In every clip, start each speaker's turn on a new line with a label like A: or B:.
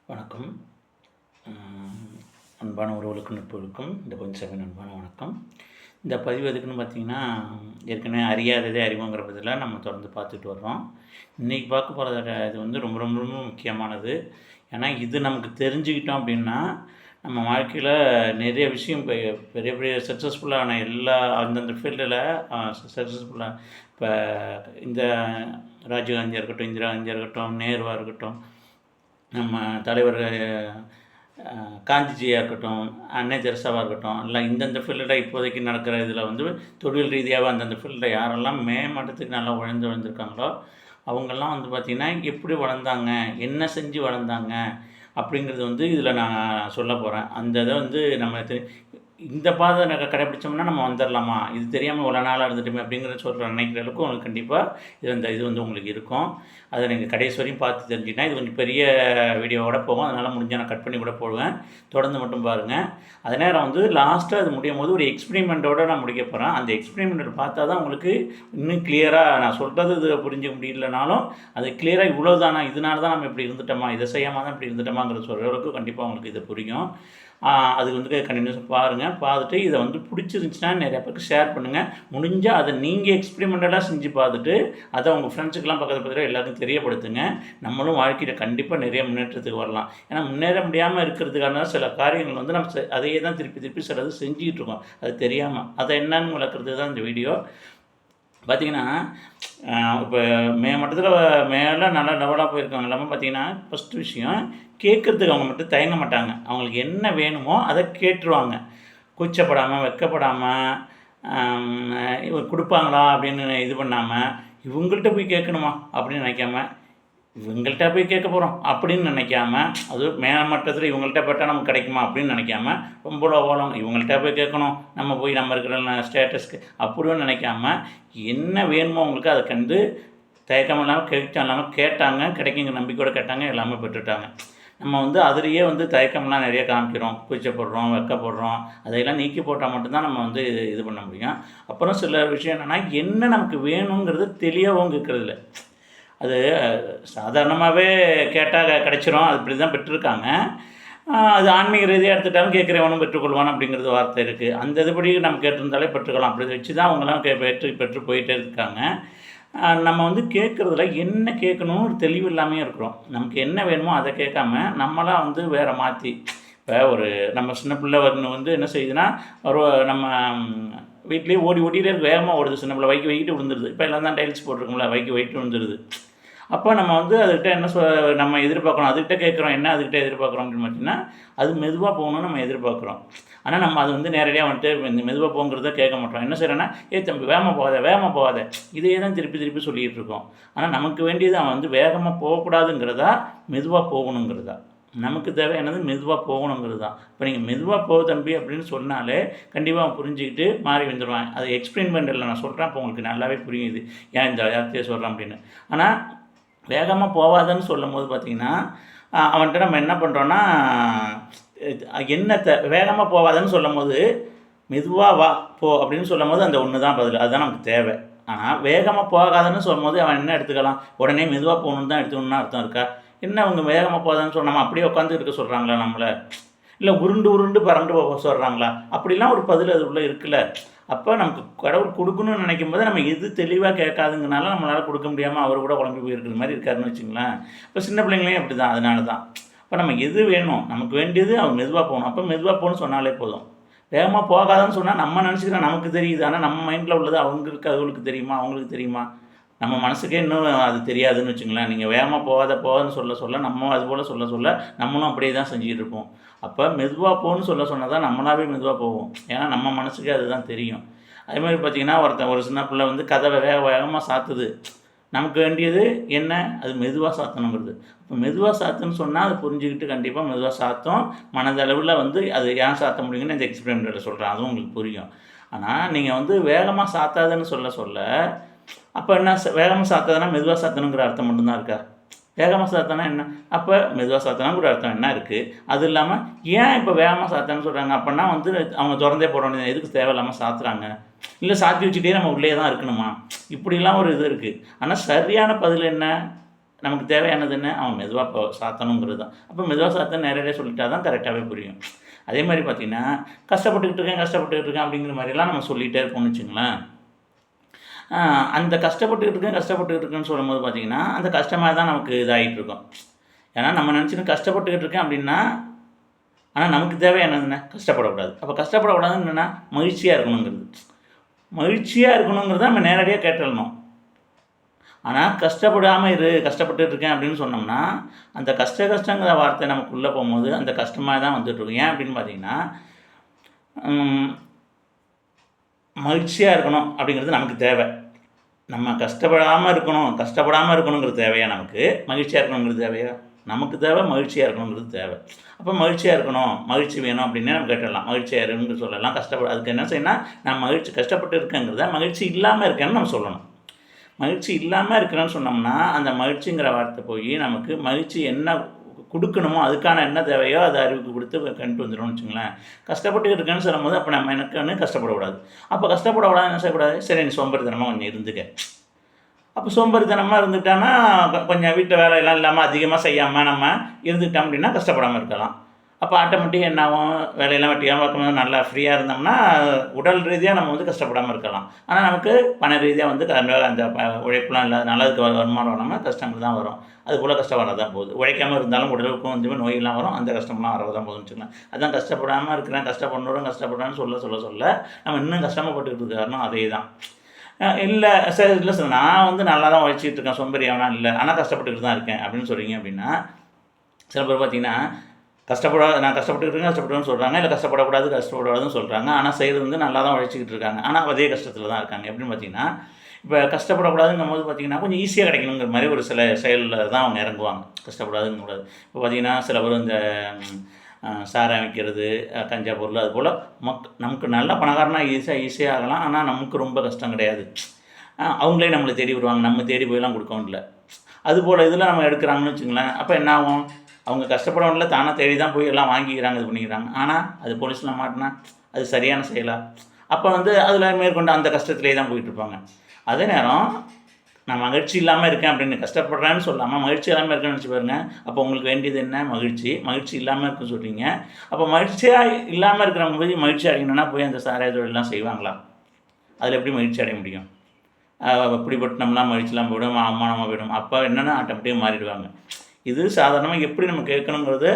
A: வணக்கம். அன்பான உறவுகளுக்கும் நட்புகளுக்கும் இந்த கொஞ்சம் சபையின் அன்பான வணக்கம். இந்த பதிவு எதுக்குன்னு பார்த்தீங்கன்னா, ஏற்கனவே அறியாததே அறிவோங்கிற பதில நம்ம தொடர்ந்து பார்த்துட்டு வர்றோம். இன்றைக்கி பார்க்க போகிற இது வந்து ரொம்ப ரொம்ப ரொம்ப முக்கியமானது. ஏன்னா இது நமக்கு தெரிஞ்சுக்கிட்டோம் அப்படின்னா, நம்ம வாழ்க்கையில் நிறைய விஷயம் பெரிய பெரிய சக்ஸஸ்ஃபுல்லான எல்லா அந்தந்த ஃபீல்டில் சக்ஸஸ்ஃபுல்லாக இப்போ இந்த ராஜீவ்காந்தியாக இருக்கட்டும், இந்திரா காந்தியாக இருக்கட்டும், நேருவாக இருக்கட்டும், நம்ம தலைவர் காந்திஜியாக இருக்கட்டும், அன்னை தெரசாவாக இருக்கட்டும், எல்லாம் இந்தந்த ஃபீல்டில் இப்போதைக்கு நடக்கிற இதில் வந்து தொழில் ரீதியாக அந்தந்த ஃபீல்டில் யாரெல்லாம் மேம்பட்டத்துக்கு நல்லா வளர்ந்துருக்காங்களோ அவங்கெல்லாம் வந்து பார்த்திங்கன்னா எப்படி வளர்ந்தாங்க, என்ன செஞ்சு வளர்ந்தாங்க அப்படிங்கிறது வந்து இதில் நான் சொல்ல போகிறேன். அந்த இதை வந்து நம்ம இந்த பாதை கடைப்பிடிச்சோம்னா நம்ம வந்துடலாமா, இது தெரியாமல் இவ்வளோ நாளாக இருந்துட்டுமே அப்படிங்கிறத சொல்கிற நினைக்கிற அளவுக்கு உங்களுக்கு கண்டிப்பாக இது வந்து உங்களுக்கு இருக்கும். அதை நீங்கள் கடைசி வரையும் பார்த்து தெரிஞ்சுக்கிட்டா இது கொஞ்சம் பெரிய வீடியோவோட போகும். அதனால் முடிஞ்சால் நான் கட் பண்ணி கூட போடுவேன். தொடர்ந்து மட்டும் பாருங்கள். அதே நேரம் வந்து லாஸ்ட்டாக அது முடியும் போது ஒரு எக்ஸ்பெரிமெண்ட்டோடு நான் முடிக்க போகிறேன். அந்த எக்ஸ்பெரிமெண்ட் பார்த்தா தான் உங்களுக்கு இன்னும் கிளியராக நான் சொல்கிறது இது புரிஞ்சிக்க முடியலனாலும் அது கிளியராக இவ்வளோ தானா, இதனால தான் நம்ம இப்படி இருந்துட்டோமா, இதை செய்யாமல் தான் இப்படி இருந்துட்டோமாங்கிற சொல்கிற அளவுக்கு கண்டிப்பாக உங்களுக்கு இது புரியும். அது வந்து கண்டினியூஸாக பாருங்கள். பார்த்துட்டு இதை வந்து பிடிச்சிருந்துச்சின்னா நிறையா பேருக்கு ஷேர் பண்ணுங்கள். முடிஞ்சால் அதை நீங்கள் எக்ஸ்பெரிமெண்டலாக செஞ்சு பார்த்துட்டு அதை உங்கள் ஃப்ரெண்ட்ஸுக்கெல்லாம் பக்கத்தில் எல்லாருக்கும் தெரியப்படுத்துங்க. நம்மளும் வாழ்க்கையில் கண்டிப்பாக நிறைய முன்னேற்றத்துக்கு வரலாம். ஏன்னா முன்னேற முடியாமல் இருக்கிறதுக்கான சில காரியங்கள் வந்து நம்ம அதையே தான் திருப்பி திருப்பி சிலது செஞ்சுக்கிட்டு இருக்கோம், அது தெரியாமல். அதை என்னன்னு விளக்குறதுக்கு தான் இந்த வீடியோ. பார்த்திங்கன்னா இப்போ மட்டத்தில் மேலே நல்லா டெவலப் போயிருக்காங்க எல்லாமே. பார்த்திங்கன்னா ஃபஸ்ட்டு விஷயம் கேட்குறதுக்கு அவங்க மட்டும் தயங்க மாட்டாங்க. அவங்களுக்கு என்ன வேணுமோ அதை கேட்டுருவாங்க. கூச்சப்படாமல் வெட்கப்படாமல் இவர் கொடுப்பாங்களா அப்படின்னு இது பண்ணாமல், இவங்கள்ட்ட போய் கேட்கணுமா அப்படின்னு நினைக்காம, இவங்கள்ட்ட போய் கேட்க போகிறோம் அப்படின்னு நினைக்காம, அதுவும் மேல்மட்டத்தில் இவங்கள்ட்ட போட்டால் நமக்கு கிடைக்குமா அப்படின்னு நினைக்காம, ரொம்ப ஓலம் இவங்கள்ட்ட போய் கேட்கணும், நம்ம போய் நம்ம இருக்கிற ஸ்டேட்டஸ்க்கு அப்படின்னு நினைக்காம, என்ன வேணுமோ அவங்களுக்கு அதை கண்டு தயக்கம் இல்லாமல் கேட்டாங்க, கிடைக்குங்க நம்பிக்கையோடு கேட்டாங்க, எல்லாமே பெற்றுட்டாங்க. நம்ம வந்து அதுலேயே வந்து தயக்கம்லாம் நிறைய காமிக்கிறோம், கூச்சப்படுறோம், வெட்கப்படுறோம். அதையெல்லாம் நீக்கி போட்டால் மட்டும்தான் நம்ம வந்து இது பண்ண முடியும். அப்புறம் சில விஷயம் என்னென்னா, என்ன நமக்கு வேணுங்கிறது தெளிவாகவும் கேட்குறதில்ல. அது சாதாரணமாகவே கேட்டால் கிடச்சிரும், அது இப்படி தான் பெற்றிருக்காங்க. அது ஆன்மீக ரீதியாக எடுத்துட்டாலும் கேட்குறவனும் பெற்றுக்கொள்வான் அப்படிங்கிறது வார்த்தை இருக்குது. அந்த இதுபடி நம்ம கேட்டிருந்தாலே பெற்றுக்கலாம். அப்படி வச்சு தான் அவங்களாம் பெற்று போயிட்டே இருக்காங்க. நம்ம வந்து கேட்குறதுல என்ன கேட்கணும்னு ஒரு தெளிவு இல்லாமல் இருக்கிறோம். நமக்கு என்ன வேணுமோ அதை கேட்காம நம்மளாம் வந்து வேறு மாற்றி, இப்போ ஒரு நம்ம சின்ன பிள்ளை வந்து என்ன செய்யுதுன்னா, ஒரு நம்ம வீட்லேயே ஓடிட்டே இருக்கு, வேகமாக ஓடுது. சின்ன பிள்ளை வைக்கிட்டு விழுந்துருது. இப்போ எல்லாம் தான் டைல்ஸ் போட்டிருக்கோம்ல, வைக்கிட்டு விழுந்துருது. அப்போ நம்ம வந்து அதுக்கிட்ட என்ன நம்ம எதிர்பார்க்குறோம், அதுக்கிட்ட கேட்குறோம், என்ன அதுக்கிட்ட எதிர்பார்க்குறோம் அப்படின்னு பார்த்தீங்கன்னா, அது மெதுவாக போகணும்னு நம்ம எதிர்பார்க்குறோம். ஆனால் நம்ம அது வந்து நேரடியாக வந்துட்டு இந்த மெதுவாக போங்கிறத கேட்க மாட்டோம். என்ன செய்கிறோன்னா, தம்பி வேகமாக போகாத இதையே தான் திருப்பி திருப்பி சொல்லிகிட்டு இருக்கோம். ஆனால் நமக்கு வேண்டியது அவன் வந்து வேகமாக போகக்கூடாதுங்கிறதா, மெதுவாக போகணுங்கிறதா. நமக்கு தேவையானது மெதுவாக போகணுங்கிறது தான். இப்போ நீங்கள் மெதுவாக போக தம்பி அப்படின்னு சொன்னாலே கண்டிப்பாக அவன் புரிஞ்சுக்கிட்டு மாறி வந்துடுவான். அது எக்ஸ்பிளைன்மெண்ட்டில் நான் சொல்கிறேன், இப்போ உங்களுக்கு நல்லாவே புரியுது ஏன் இந்த வார்த்தையை சொல்கிறேன் அப்படின்னு. ஆனால் வேகமாக போகாதன்னு சொல்லும் போது பார்த்திங்கன்னா, அவன்கிட்ட நம்ம என்ன பண்ணுறோன்னா, வேகமாக போகாதன்னு சொல்லும் போது மெதுவாக வா போ அப்படின்னு சொல்லும் போது அந்த ஒன்று தான் பதில், அதுதான் நமக்கு தேவை. ஆனால் வேகமாக போகாதன்னு சொல்லும் போது அவன் என்ன எடுத்துக்கலாம், உடனே மெதுவாக போகணுன்னு தான் எடுத்துக்கணும்னு அர்த்தம் இருக்கா? என்ன அவங்க வேகமாக போகாதன்னு நம்ம அப்படியே உட்காந்து இருக்க சொல்கிறாங்களா நம்மளை, இல்லை உருண்டு பறந்து போக சொல்கிறாங்களா? அப்படிலாம் ஒரு பதில் அது உள்ளே இருக்குல்ல. அப்போ நமக்கு கடவுள் கொடுக்கணும்னு நினைக்கும் போது நம்ம எது தெளிவாக கேட்காதுங்கனால நம்மளால் கொடுக்க முடியாமல் அவர் கூட குழம்பி போயிருக்கிற மாதிரி இருக்காருன்னு வச்சுங்களேன். இப்போ சின்ன பிள்ளைங்களையும் அப்படி தான். அதனால தான் இப்போ நம்ம எது வேணும், நமக்கு வேண்டியது அவர் மெதுவாக போகணும். அப்போ மெதுவாக போகணும்னு சொன்னாலே போதும். வேகமாக போகாதான்னு சொன்னால் நம்ம நினச்சிக்கிறோம் நமக்கு தெரியுது, ஆனால் நம்ம மைண்டில் உள்ளது அவங்களுக்கு தெரியுமா, அவங்களுக்கு தெரியுமா? நம்ம மனசுக்கே இன்னும் அது தெரியாதுன்னு வச்சுங்களேன். நீங்கள் வேகமாக போகாதன்னு சொல்ல நம்ம அதுபோல் சொல்ல நம்மளும் அப்படியே தான் செஞ்சுக்கிட்டு இருப்போம். அப்போ மெதுவாக போகணுன்னு சொன்னால் தான் நம்மளாவே மெதுவாக போவோம். ஏன்னா நம்ம மனசுக்கே அதுதான் தெரியும். அதேமாதிரி பார்த்திங்கன்னா, ஒரு சின்ன பிள்ளை வந்து கதவை வேகமாக சாத்துது. நமக்கு வேண்டியது என்ன, அது மெதுவாக சாத்தணுங்கிறது. இப்போ மெதுவாக சாத்துன்னு சொன்னால் அது புரிஞ்சுக்கிட்டு கண்டிப்பாக மெதுவாக சாத்தும். மனதளவில் வந்து அது ஏன் சாத்த முடியுங்கன்னு இந்த எக்ஸ்பெரிமெண்ட்டில் சொல்கிறேன், அதுவும் உங்களுக்கு புரியும். ஆனால் நீங்கள் வந்து வேகமாக சாத்தாதுன்னு சொல்ல அப்போ என்ன, வேகமாக சாத்தாதுன்னா மெதுவாக சாத்தணுங்கிற அர்த்தம் மட்டும்தான் இருக்கா? வேகமாக சாத்தனா என்ன, அப்போ மெதுவாக சாத்தனாங்கிற அர்த்தம் என்ன இருக்குது? அது இல்லாமல் ஏன் இப்போ வேகமாக சாத்தன்னு சொல்கிறாங்க? அப்படின்னா வந்து அவங்க திறந்தே போட வேண்டியது, எதுக்கு தேவையில்லாமல் சாத்துறாங்க? இல்லை சாத்தி வச்சுட்டே நம்ம உள்ளே தான் இருக்கணுமா? இப்படிலாம் ஒரு இது இருக்குது. ஆனால் சரியான பதில் என்ன, நமக்கு தேவையானதுன்னு அவன் மெதுவாக சாத்தணுங்கிறது தான். அப்போ மெதுவாக சாத்தன்னு நேரடியாக சொல்லிட்டா தான் கரெக்டாகவே புரியும். அதே மாதிரி பார்த்திங்கன்னா, கஷ்டப்பட்டுக்கிட்டு இருக்கேன் அப்படிங்கிற மாதிரிலாம் நம்ம சொல்லிகிட்டே இருப்போம்னு வச்சுங்களேன். அந்த கஷ்டப்பட்டுக்கிட்டு இருக்கேன்னு சொல்லும்போது பார்த்திங்கன்னா, அந்த கஷ்டமாக தான் நமக்கு இதாகிட்டு இருக்கும். ஏன்னா நம்ம நினச்சின்னு கஷ்டப்பட்டுக்கிட்டு இருக்கேன் அப்படின்னா, ஆனால் நமக்கு தேவை என்னதுன்னா கஷ்டப்படக்கூடாது. அப்போ கஷ்டப்படக்கூடாதுன்னு என்னென்னா மகிழ்ச்சியாக இருக்கணுங்கிறது. மகிழ்ச்சியாக இருக்கணுங்கிறத நம்ம நேரடியாக கேட்டுடணும். ஆனால் கஷ்டப்பட்டுட்டு இருக்கேன் அப்படின்னு சொன்னோம்னா, அந்த கஷ்டங்கிற வார்த்தை நமக்குள்ளே போகும்போது அந்த கஷ்டமாக தான் வந்துட்டுருக்கும். ஏன் அப்படின்னு பார்த்தீங்கன்னா, மகிழ்ச்சியாக இருக்கணும் அப்படிங்கிறது நமக்கு தேவை. நம்ம கஷ்டப்படாமல் இருக்கணுங்கிறது தேவையா நமக்கு? மகிழ்ச்சியாக இருக்கணுங்கிறது தேவையா? நமக்கு தேவை மகிழ்ச்சியாக இருக்கணுங்கிறது தேவை. அப்போ மகிழ்ச்சியாக இருக்கணும், மகிழ்ச்சி வேணும் அப்படின்னே நம்ம கேட்டுடலாம். மகிழ்ச்சியாக இருன்னு சொல்லலாம். அதுக்கு என்ன செய்யணும், நான் கஷ்டப்பட்டு இருக்கேங்கிறத மகிழ்ச்சி இல்லாமல் இருக்கேன்னு நம்ம சொல்லணும். மகிழ்ச்சி இல்லாமல் இருக்கிறேன்னு சொன்னோம்னா, அந்த மகிழ்ச்சிங்கிற வார்த்தை போய் நமக்கு மகிழ்ச்சி என்ன கொடுக்கணுமோ அதுக்கான என்ன தேவையோ அதை அறிவுக்கு கொடுத்து கண்டு வந்துடும்னு வச்சுங்களேன். கஷ்டப்பட்டு இருக்கேன்னு சொல்லும்போது அப்போ நம்ம எனக்கு கஷ்டப்படக்கூடாது. அப்போ கஷ்டப்படக்கூடாது என்ன செய்யக்கூடாது, சரி நீ சோம்பேறித்தனமாக கொஞ்சம் இருந்துக்க. அப்போ சோம்பேறித்தனமாக இருந்துட்டான்னா கொஞ்சம் வீட்டு வேலையெல்லாம் இல்லாமல் அதிகமாக செய்யாமல் நம்ம இருந்துக்கிட்டோம் அப்படின்னா கஷ்டப்படாமல் இருக்கலாம். அப்போ ஆட்டோமேட்டிக்காக என்ன ஆகும், வேலையெல்லாம் வெட்டியாமல் பார்க்கும்போது நல்லா ஃப்ரீயாக இருந்தோம்னா உடல் ரீதியாக நம்ம கஷ்டப்படாமல் இருக்கலாம். ஆனால் நமக்கு பண ரீதியாக அந்த உழைப்புலாம் இல்லாதனால அதுக்கு வருமானம் வராமல் கஷ்டங்கள் தான் வரும். அதுபோல் கஷ்டம் வரதான் போகுது. உழைக்காமல் இருந்தாலும் உடலுக்கும் நோயெல்லாம் வரும். அந்த கஷ்டம்லாம் வரதான் போகுதுன்னு வச்சுக்கலாம். அதான் கஷ்டப்படாமல் இருக்கிறேன், கஷ்டப்படுறேன்னு சொல்ல நம்ம இன்னும் கஷ்டப்பட்டுக்கிட்டு இருக்க காரணம் அதே தான். இல்லை சார் நான் நல்லா தான் உழைச்சிட்டு இருக்கேன், சோம்பேறி ஆகனா இல்லை, ஆனால் கஷ்டப்பட்டுக்கிட்டு தான் இருக்கேன் அப்படின்னு சொல்கிறீங்க அப்படின்னா, சில பேர் பார்த்தீங்கன்னா நான் கஷ்டப்பட்டுன்னு சொல்கிறாங்க, இல்லை கஷ்டப்படக்கூடாதுன்னு சொல்கிறாங்க. ஆனால் செய்கிறது நல்லா தான் உழைச்சிக்கிட்டு இருக்காங்க. ஆனால் அதே கஷ்டத்தில் தான் இருக்காங்க. எப்படின்னு பார்த்தீங்கன்னா, இப்போ கஷ்டப்படக்கூடாதுங்கும் போது பார்த்தீங்கன்னா கொஞ்சம் ஈஸியாக கிடைக்கணுங்கிற மாதிரி ஒரு சில செயலில் தான் அவங்க இறங்குவாங்க. கஷ்டப்படாதுங்கக்கூடாது. இப்போ பார்த்தீங்கன்னா சில பேர் இந்த சாராயம் விற்கிறது, கஞ்சா பொருள், அதுபோல் நமக்கு நல்ல பணக்காரனாக ஈஸியாக ஆகலாம். ஆனால் நமக்கு ரொம்ப கஷ்டம் கிடையாது. அவங்களே நம்மளை தேடி வருவாங்க, நம்ம தேடி போயெல்லாம் கொடுக்கவும் இல்லை. அதுபோல் இதில் நம்ம எடுக்கிறாங்கன்னு வச்சுங்களேன். அப்போ என்ன ஆகும், அவங்க கஷ்டப்படவில்லை, தானாக தேடி தான் போய் எல்லாம் வாங்கிக்கிறாங்க, இது பண்ணிக்கிறாங்க. ஆனால் அது போலீஸில் மாட்டினா அது சரியான செயலா? அப்போ அதில் மேற்கொண்டு அந்த கஷ்டத்துலேயே தான் போயிட்டுருப்பாங்க. அதே நேரம் நான் மகிழ்ச்சி இல்லாமல் இருக்கேன் அப்படின்னு கஷ்டப்படுறேன்னு சொல்லாமல் மகிழ்ச்சி இல்லாமல் இருக்கேன்னு நினச்சி பாருங்கள். அப்போ உங்களுக்கு வேண்டியது என்ன, மகிழ்ச்சி இல்லாமல் இருக்குன்னு சொல்கிறீங்க. அப்போ மகிழ்ச்சியாக இல்லாமல் இருக்கிறவங்க போய் மகிழ்ச்சி அடையணும்னா போய் அந்த சாராய தொழிலெலாம் செய்வாங்களா? அதில் எப்படி மகிழ்ச்சி அடைய முடியும்? இப்படிப்பட்டோம்னா மகிழ்ச்சிலாம் போய்டும், அவமானமாக போய்டும். அப்போ என்னென்னா ஆட்டோமேட்டிக்காக மாறிடுவாங்க. இது சாதாரணமாக எப்படி நம்ம கேட்கணுங்கிறது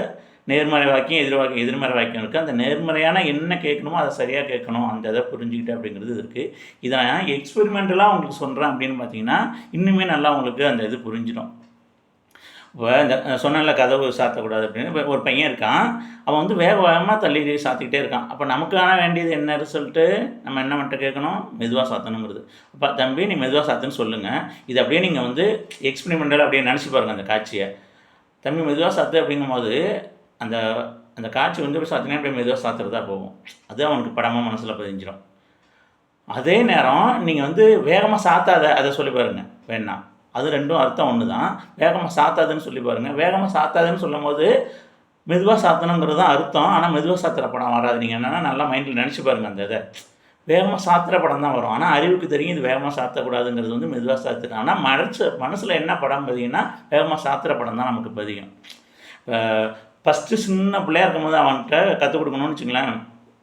A: நேர்மறை வாக்கியம், எதிர்மறை வாக்கியம் இருக்குது. அந்த நேர்மறையான என்ன கேட்கணுமோ அதை சரியாக கேட்கணும், அந்த இதை புரிஞ்சுக்கிட்டு அப்படிங்கிறது இருக்குது. இதை நான் எக்ஸ்பெரிமெண்டலாக உங்களுக்கு சொல்கிறேன் அப்படின்னு பார்த்தீங்கன்னா இன்னுமே நல்லா உங்களுக்கு அந்த இது புரிஞ்சிடும். இப்போ இந்த சொன்னல கதவு சாத்தக்கூடாது அப்படின்னு, இப்போ ஒரு பையன் இருக்கான், அவன் வேகமாக தள்ளி சாத்திக்கிட்டே இருக்கான். அப்போ நமக்கான வேண்டியது என்ன ரிசல்ட்டு, நம்ம என்ன மட்டும் கேட்கணும், மெதுவாக சாத்தணுங்கிறது. அப்போ தம்பி நீ மெதுவாக சாத்துன்னு சொல்லுங்கள். இது அப்படியே நீங்கள் எக்ஸ்பெரிமெண்டலாக அப்படியே நினச்சி பாருங்கள் அந்த காட்சியை. தம்பி மெதுவாக சாத்து அப்படிங்கும்போது அந்த அந்த காட்சி போய் சாத்தினா அப்படியே மெதுவாக சாத்துறதா போகும். அது அவனுக்கு படமாக மனசில் பதிஞ்சிடும். அதே நேரம் நீங்கள் வேகமாக சாத்தாத அதை சொல்லி பாருங்கள் வேணாம். அது ரெண்டும் அர்த்தம் ஒன்று தான். வேகமாக சாத்தாதுன்னு சொல்லி பாருங்கள். வேகமாக சாத்தாதுன்னு சொல்லும் போது மெதுவாக சாத்தணுங்கிறது தான் அர்த்தம். ஆனால் மெதுவாக சாத்துற படம் வராது. நீங்கள் என்னென்னா நல்லா மைண்டில் நினச்சி பாருங்கள் அந்த இதை. வேகமாக சாத்துற படம் தான் வரும். ஆனால் அறிவுக்கு தெரியும் இது வேகமாக சாத்தக்கூடாதுங்கிறது மெதுவாக சாத்துது. ஆனால் மனசில் என்ன படம் பதியும்னா வேகமாக சாத்துற படம் தான் நமக்கு பதியும். இப்போ ஃபஸ்ட்டு சின்ன பிள்ளையாக இருக்கும்போது அவன்கிட்ட கற்றுக் கொடுக்கணும்னு வச்சுங்களேன்.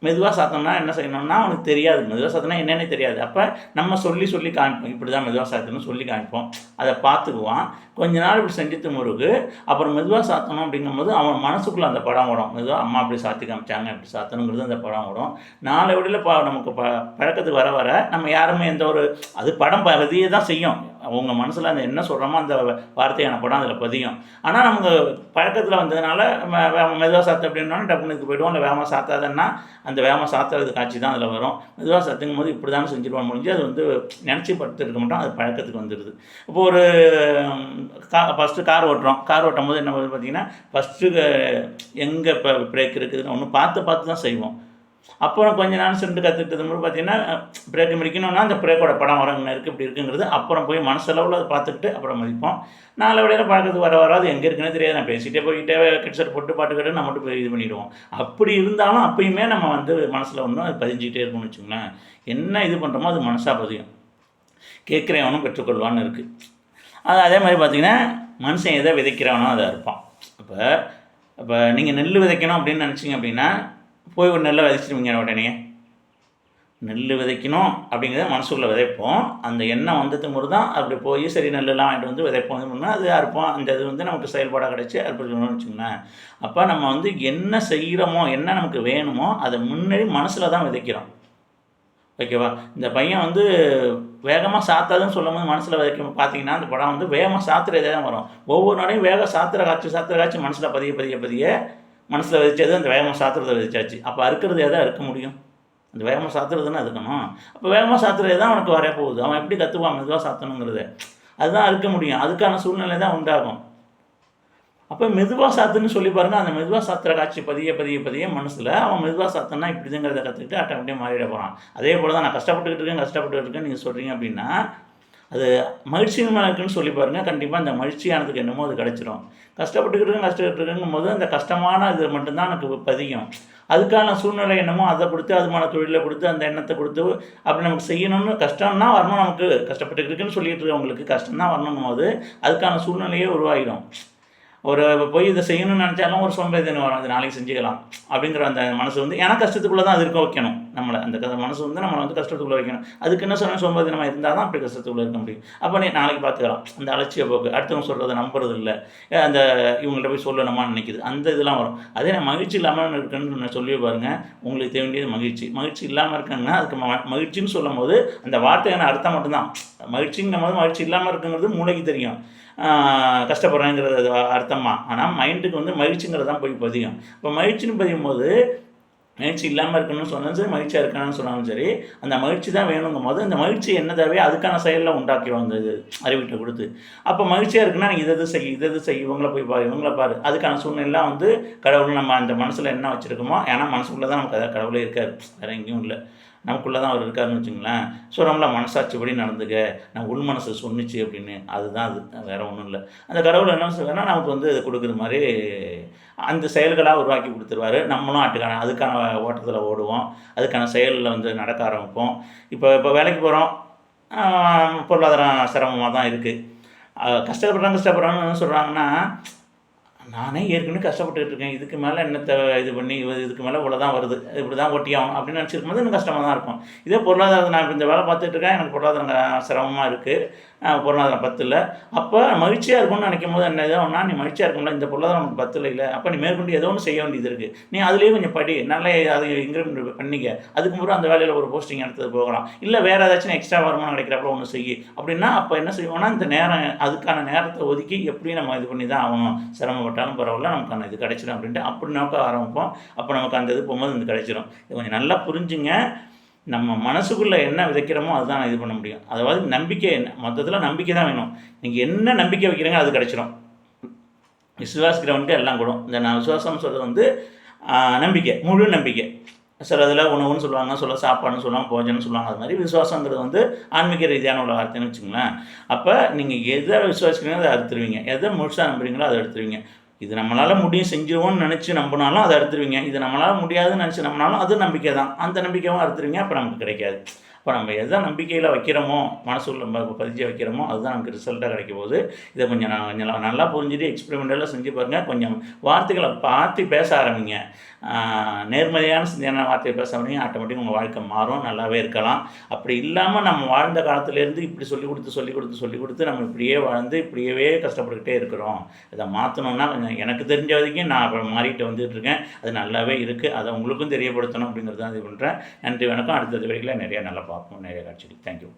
A: மெதுவாக சாத்தோம்னா என்ன செய்யணும்னா அவனுக்கு தெரியாது, மெதுவாக சாத்தினா என்னென்னே தெரியாது. அப்போ நம்ம சொல்லி காமிப்போம், இப்படி தான் மெதுவாக சாத்தணும்னு சொல்லி காமிப்போம். அதை பார்த்துக்குவான். கொஞ்ச நாள் இப்படி செஞ்சுட்டு முருகு அப்புறம் மெதுவாக சாத்தணும் அப்படிங்கும்போது அவன் மனசுக்குள்ளே அந்த படம் வரும். மெதுவாக அம்மா அப்படி சாத்தி காமிச்சாங்க, இப்படி சாத்தணுங்கிறது அந்த படம் வரும். நாளை விடையில் நமக்கு பழக்கத்துக்கு வர நம்ம யாருமே எந்த ஒரு அது படம் பதியே தான் செய்யும். அவங்க மனசில் அந்த என்ன சொல்கிறோமோ அந்த வார்த்தையான படம் அதில் பதியும். ஆனால் நமக்கு பழக்கத்தில் வந்ததுனால மெதுவாக சாத்து அப்படின்னா டப்புன்னு இதுக்கு போய்டுவோம். இல்லை வேகமாக சாத்தாதன்னா அந்த வேகமாக சாத்துறது காட்சி தான் அதில் வரும். மெதுவாக சாத்துங்கும் போது இப்படி தான் செஞ்சுருவான் முடிஞ்சு அது நினச்சி படுத்துருக்க மாட்டோம், அது பழக்கத்துக்கு வந்துடுது. இப்போ ஒரு ஃபஸ்ட்டு கார் ஓட்டும் போது என்ன பண்ணுது பார்த்தீங்கன்னா ஃபஸ்ட்டு எங்கே இப்போ பிரேக் இருக்குதுன்னு ஒன்று பார்த்து தான் செய்வோம். அப்புறம் கொஞ்ச நாள் சென்று கற்றுக்கிட்டது பார்த்தீங்கன்னா பிரேக்கு மிதிக்கணும்னா அந்த பிரேக்கோட படம் வர இங்கே இருக்குது இப்படி இருக்குங்கிறது அப்புறம் போய் மனசளவில் அதை பார்த்துக்கிட்டு அப்புறம் மதிப்போம். நாளை விடையில் பழக்கத்துக்கு வராது, எங்கே இருக்குன்னு தெரியாது. நான் பேசிகிட்டே போய்கிட்டே ஹெட்செட் போட்டு பாட்டு கேட்டு நம்ம மட்டும் போய் இது பண்ணிவிடுவோம். அப்படி இருந்தாலும் அப்பயுமே நம்ம மனசில் ஒன்றும் அது பதிஞ்சிக்கிட்டே இருக்கும்னு வச்சுங்களேன். என்ன இது பண்ணுறோமோ அது மனசாக பதியும். கேட்குறவனும் பெற்றுக்கொள்வான்னு இருக்குது. அது அதே மாதிரி பார்த்திங்கன்னா மனுஷன் எதை விதைக்கிறானோ அதை அறுப்பான். இப்போ இப்போ நீங்கள் நெல் விதைக்கணும் அப்படின்னு நினச்சிங்க அப்படின்னா போய் ஒரு நெல்லை விதைச்சிடுவீங்க உடனே. நெல் விதைக்கணும் அப்படிங்கிறத மனசுக்குள்ளே விதைப்போம். அந்த எண்ணம் வந்ததுக்கு முறை தான் அப்படி போய் சரி நெல்லுலாம் வாங்கிட்டு வந்து விதைப்போம். இது பண்ணால் அது அறுப்போம். அந்த இது வந்து நமக்கு செயல்பாடாக கிடச்சி அறுப்பணும்னு வச்சுங்களேன். அப்போ நம்ம வந்து என்ன செய்கிறோமோ, என்ன நமக்கு வேணுமோ அதை முன்னாடி மனசில் தான் விதைக்கிறோம். ஓகேவா? இந்த பையன் வந்து வேகமாக சாத்தாதுன்னு சொல்லும்போது மனசில் விதைக்கும் பார்த்தீங்கன்னா, அந்த படம் வந்து வேகமாக சாத்துறதே தான் வரும். ஒவ்வொரு நாளையும் வேகம் சாத்துற காட்சி மனசில் பதிய மனசில் விதைச்சது அந்த வேகமாக சாத்துறதை விதைச்சாச்சு. அப்போ அறுக்கிறது எதை அறுக்க முடியும்? அந்த வேகமாக சாத்துறதுன்னு இருக்கணும். அப்போ வேகமாக சாத்துறது தான் அவனுக்கு வர போகுது. அவன் எப்படி கற்றுக்குவான் மெதுவாக சாத்தணுங்கிறது? அதுதான் அறுக்க முடியும். அதுக்கான சூழ்நிலை தான் உண்டாகும். அப்போ மெதுவாக சாத்துன்னு சொல்லி பாருங்கள். அந்த மெதுவாக சாத்துற காட்சி பதிய மனசில் அவன் மெதுவாக சாத்தனா இப்படிங்கிறத கற்றுக்கிட்டு ஆட்டோமேட்டிக்காக மாறிட போகிறான். அதே போல் தான் நான் கஷ்டப்பட்டுக்கிட்டு இருக்கேன்னு நீங்கள் சொல்கிறீங்க அப்படின்னா அது மகிழ்ச்சியுமா இருக்குன்னு சொல்லி பாருங்கள். கண்டிப்பாக அந்த மகிழ்ச்சியானதுக்கு என்னமோ அது கிடச்சிரும். கஷ்டப்பட்டுக்கிட்டு இருக்குங்கும் போது அந்த கஷ்டமான இது மட்டும்தான் எனக்கு பதியும். அதுக்கான சூழ்நிலை என்னமோ அதை கொடுத்து அதுமான தொழிலை கொடுத்து அந்த எண்ணத்தை கொடுத்து அப்படி நமக்கு செய்யணும்னு கஷ்டம்னா வரணும். நமக்கு கஷ்டப்பட்டுக்கிட்டுன்னு சொல்லிட்டு இருக்கவங்களுக்கு கஷ்டம் தான் வரணும் போது அதுக்கான சூழ்நிலையே உருவாகிடும். ஒரு போய் இதை செய்யணும்னு நினச்சாலும் ஒரு சோம்பேறித்தனம் வரும். அது நாளைக்கு செஞ்சுக்கலாம் அப்படிங்கிற அந்த மனசு வந்து ஏன்னா கஷ்டத்துக்குள்ளே தான் அது இருக்க வைக்கணும். நம்மளை அந்த மனசு வந்து நம்மளை வந்து கஷ்டத்துக்குள்ளே வைக்கணும். அதுக்கு என்ன சொன்னால் சோம்பேறித்தனமாக இருந்தால் தான் அப்படி கஷ்டத்துக்குள்ளே இருக்க முடியும். அப்போ நீ நாளைக்கு பார்த்துக்கலாம். அந்த அலட்சிய போக்கு அடுத்தவங்க சொல்கிறத நம்புறது இல்லை. அந்த இவங்கள்ட்ட போய் சொல்லணுமான்னு நினைக்கிது. அந்த இதெல்லாம் வரும். அதே நான் மகிழ்ச்சி இல்லாமல் இருக்குன்னு நான் சொல்லி பாருங்கள். உங்களுக்கு தேவை வேண்டியது மகிழ்ச்சி இல்லாமல் இருக்குங்கன்னா அதுக்கு மகிழ்ச்சின்னு சொல்லும் போது அந்த வார்த்தையான அர்த்தம் மட்டும்தான். மகிழ்ச்சிங்கும் போது மகிழ்ச்சி இல்லாமல் இருக்குங்கிறது மூளைக்கு தெரியும். கஷ்டப்படுறேங்கிறது அர்த்தமா. ஆனால் மைண்டுக்கு வந்து மகிழ்ச்சிங்கிறது தான் போய் பதியும். இப்போ மகிழ்ச்சின்னு பதியும் போது மகிழ்ச்சி இல்லாமல் இருக்கணும்னு சொன்னாலும் சரி, மகிழ்ச்சியாக இருக்கணும்னு சொன்னாலும் சரி, அந்த மகிழ்ச்சி தான் வேணுங்கும் போது அந்த மகிழ்ச்சி என்ன தேவையோ அதுக்கான செயலில் உண்டாக்கிடும் அந்த அறிவிட்ட கொடுத்து. அப்போ மகிழ்ச்சியாக இருக்குன்னா நீங்கள் இதை செய் இவங்கள போய் பாரு இவங்கள பாரு அதுக்கான சூழ்நிலாம் வந்து கடவுள் நம்ம அந்த மனசில் என்ன வச்சுருக்கோமோ. ஏன்னா மனசுக்குள்ளே தான் நமக்கு அதாவது கடவுளே இருக்கார், வேறு எங்கேயும் இல்லை. நமக்குள்ளே தான் அவர் இருக்காருன்னு வச்சுங்களேன். ஸோ நம்மள மனசாட்சிப்படி நடந்துக்க நான் உள் மனசு சொன்னிச்சு அப்படின்னு அதுதான் அது வேறு ஒன்றும் இல்லை. அந்த கடவுள் என்ன சொல்லுன்னா நமக்கு வந்து அது கொடுக்குற மாதிரி அந்த செயல்களாக உருவாக்கி கொடுத்துருவாரு. நம்மளும் அதுக்கான ஓட்டத்தில் ஓடுவோம். அதுக்கான செயலில் வந்து நடக்க ஆரம்பிப்போம். இப்போ வேலைக்கு போகிறோம். பொருளாதாரம் சிரமமாக தான் இருக்குது. கஷ்டப்படுறாங்கன்னு என்ன சொல்கிறாங்கன்னா நானே ஏற்கனவே கஷ்டப்பட்டுக்கிட்டு இருக்கேன். இதுக்கு மேலே என்னத்தை இது பண்ணி இதுக்கு மேலே இவ்வளோ தான் வருது, இப்படி தான் ஒட்டி ஆகணும் அப்படின்னு நினச்சிருக்கும் போது எனக்கு கஷ்டமாக தான் இருக்கும். இதே பொருளாதாரம் நான் இந்த வேலை பார்த்துட்ருக்கேன், எனக்கு பொருளாதாரம் சிரமமாக இருக்குது, பொருளாதாரம் பத்தில். அப்போ மகிழ்ச்சியாக இருக்கும்னு நினைக்கும் போது என்ன ஏதோ ஒன்றா நீ மகிழ்ச்சியாக இருக்கும்ல, இந்த பொருளாதாரம் நமக்கு பத்தில் இல்லை, அப்போ நீ மேற்கொண்டு ஏதோ ஒன்று செய்ய வேண்டியது இருக்குது. நீ அதுலேயே கொஞ்சம் படி, நல்லா அது இன்க்ரிமெண்ட் பண்ணிக்க, அதுக்கு முன்னாடி அந்த வேலையில் ஒரு போஸ்டிங் எடுத்தது போகலாம், இல்லை வேறு ஏதாச்சும் எக்ஸ்ட்ரா வருமானம் கிடைக்கிறப்ப ஒன்று செய்யி அப்படின்னா அப்போ என்ன செய்வோம்னா இந்த நேரம் அதுக்கான நேரத்தை ஒதுக்கி எப்படியும் நம்ம இது பண்ணி தான் ஆகணும். சிரமப்பட்டாலும் பரவாயில்ல, நமக்கான இது கிடைச்சிடும் அப்படின்ட்டு அப்படி நோக்க ஆரம்பிப்போம். அப்போ நமக்கு அந்த இது போகும்போது இது கிடைச்சிடும். இது கொஞ்சம் நல்லா புரிஞ்சுங்க. நம்ம மனசுக்குள்ளே என்ன விதைக்கிறோமோ அதுதான் இது பண்ண முடியும். அதாவது நம்பிக்கை மொத்தத்தில் நம்பிக்கை தான் வேணும். நீங்கள் என்ன நம்பிக்கை வைக்கிறீங்க அது கிடச்சிடும். விசுவாசிக்கிறவனுக்கு எல்லாம் கூடும். இந்த நான் விசுவாசம் சொல்கிறது வந்து நம்பிக்கை, முழு நம்பிக்கை. சில இதில் உணவுன்னு சொல்லுவாங்க, சாப்பாடுன்னு சொல்லுவாங்க, போஜனம்னு சொல்லுவாங்க. அது மாதிரி விசுவாசங்கிறது வந்து ஆன்மீக ரீதியான உள்ள வார்த்தைன்னு வச்சுங்களேன். அப்போ நீங்கள் எதை விசுவாசிக்கிறீங்களோ அதை அறுத்துருவீங்க, எதை முழுசாக நம்புறீங்களோ அதை எடுத்துருவீங்க. இது நம்மளால் முடியும் செஞ்சுருவோம்னு நினச்சி நம்பினாலும் அதை அறுத்துருவீங்க. இது நம்மளால் முடியாதுன்னு நினச்சி நம்பினாலும் அது நம்பிக்கை தான். அந்த நம்பிக்கையும் அறுத்துருவீங்க. அப்போ நமக்கு கிடைக்காது. இப்போ நம்ம எதை நம்பிக்கையில் வைக்கிறோமோ, மனசுக்குள்ள பதிஞ்சு வைக்கிறோமோ அதுதான் நமக்கு ரிசல்ட்டாக கிடைக்க போகுது. இதை கொஞ்சம் நல்லா புரிஞ்சுட்டு எக்ஸ்பெரிமெண்டெல்லாம் செஞ்சு பாருங்கள். கொஞ்சம் வார்த்தைகளை பார்த்து பேச ஆரம்பிங்க. நேர்மறையான சிந்தனையான வார்த்தையை பேச ஆரம்பிங்க. ஆட்டோமேட்டிக் உங்கள் வாழ்க்கை மாறும், நல்லாவே இருக்கலாம். அப்படி இல்லாமல் நம்ம வாழ்ந்த காலத்துலேருந்து இப்படி சொல்லி கொடுத்து நம்ம இப்படியே வாழ்ந்து இப்படியே கஷ்டப்பட்டுக்கிட்டே இருக்கிறோம். இதை மாற்றணுன்னா கொஞ்சம் எனக்கு தெரிஞ்ச வரைக்கும் நான் அப்புறம் மாறிட்டு வந்துட்டுருக்கேன். அது நல்லாவே இருக்குது. அதை உங்களுக்கும் தெரியப்படுத்தணும் அப்படிங்கிறது தான் இது பண்ணுறேன். நன்றி, வணக்கம். அடுத்த வரைக்கும் நிறையா நல்லா பார்ப்போம், நிறைய காட்சி. தேங்க்யூ.